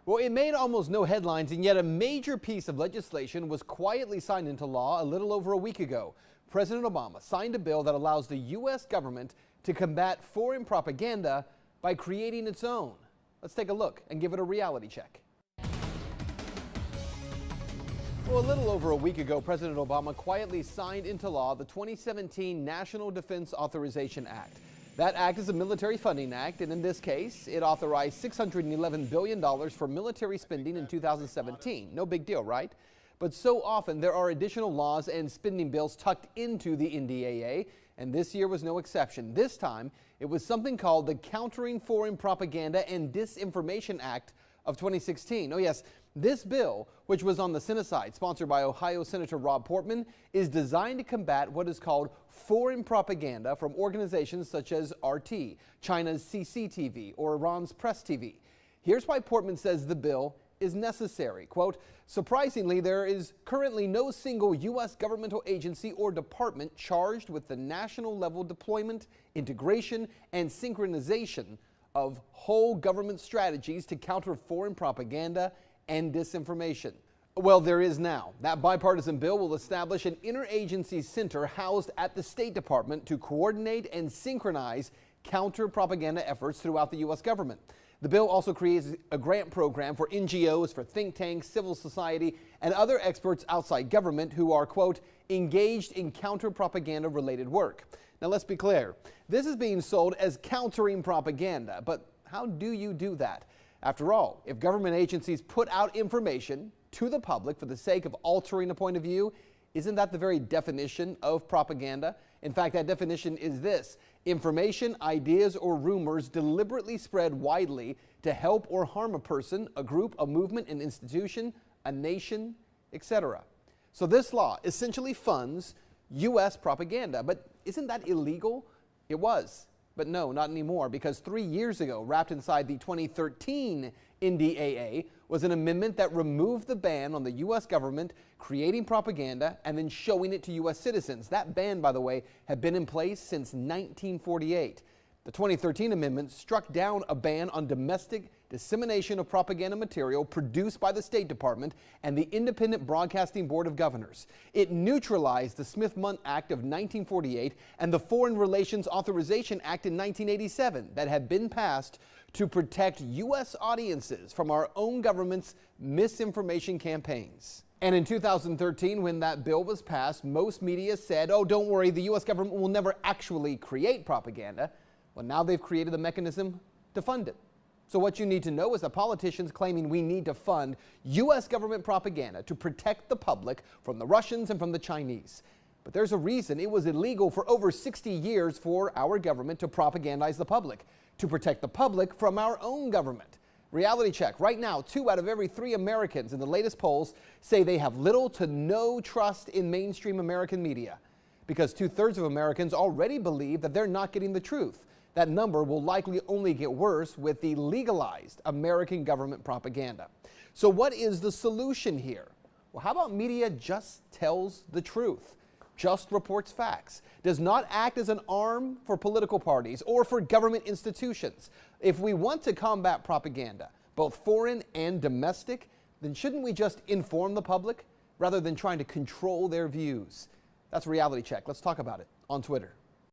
Well, it made almost no headlines, and yet a major piece of legislation was quietly signed into law a little over a week ago. President Obama signed a bill that allows the U.S. government to combat foreign propaganda by creating its own. Let's take a look and give it a reality check. Well, a little over a week ago, President Obama quietly signed into law the 2017 National Defense Authorization Act. That act is a military funding act, and in this case, it authorized $611 billion for military spending in 2017. No big deal, right? But so often there are additional laws and spending bills tucked into the NDAA, and this year was no exception. This time, it was something called the Countering Foreign Propaganda and Disinformation Act of 2016. Oh yes, this bill, which was on the Senate side, sponsored by Ohio Senator Rob Portman, is designed to combat what is called foreign propaganda from organizations such as RT, China's CCTV, or Iran's Press TV. Here's why Portman says the bill is necessary. Quote, surprisingly, there is currently no single U.S. governmental agency or department charged with the national level deployment, integration, and synchronization of whole government strategies to counter foreign propaganda and disinformation. Well, there is now. That bipartisan bill will establish an interagency center housed at the State Department to coordinate and synchronize counter-propaganda efforts throughout the U.S. government. The bill also creates a grant program for NGOs, for think tanks, civil society, and other experts outside government who are, quote, engaged in counter-propaganda related work. Now, let's be clear. This is being sold as countering propaganda, but how do you do that? After all, if government agencies put out information to the public for the sake of altering a point of view, isn't that the very definition of propaganda? In fact, that definition is this: information, ideas, or rumors deliberately spread widely to help or harm a person, a group, a movement, an institution, a nation, etc. So this law essentially funds U.S. propaganda. But isn't that illegal? It was. But no, not anymore, because 3 years ago, wrapped inside the 2013 NDAA, was an amendment that removed the ban on the U.S. government creating propaganda and then showing it to U.S. citizens. That ban, by the way, had been in place since 1948. The 2013 amendment struck down a ban on domestic dissemination of propaganda material produced by the State Department and the Independent Broadcasting Board of Governors. It neutralized the Smith-Mundt Act of 1948 and the Foreign Relations Authorization Act in 1987 that had been passed to protect U.S. audiences from our own government's misinformation campaigns. And in 2013, when that bill was passed, most media said, oh, don't worry, the U.S. government will never actually create propaganda. Well, now they've created a mechanism to fund it. So what you need to know is that politicians claiming we need to fund U.S. government propaganda to protect the public from the Russians and from the Chinese. But there's a reason it was illegal for over 60 years for our government to propagandize the public, to protect the public from our own government. Reality check. Right now, 2 out of every 3 Americans in the latest polls say they have little to no trust in mainstream American media, because 2/3 of Americans already believe that they're not getting the truth. That number will likely only get worse with the legalized American government propaganda. So what is the solution here? Well, how about media just tells the truth, just reports facts, does not act as an arm for political parties or for government institutions? If we want to combat propaganda, both foreign and domestic, then shouldn't we just inform the public rather than trying to control their views? That's Reality Check. Let's talk about it on Twitter.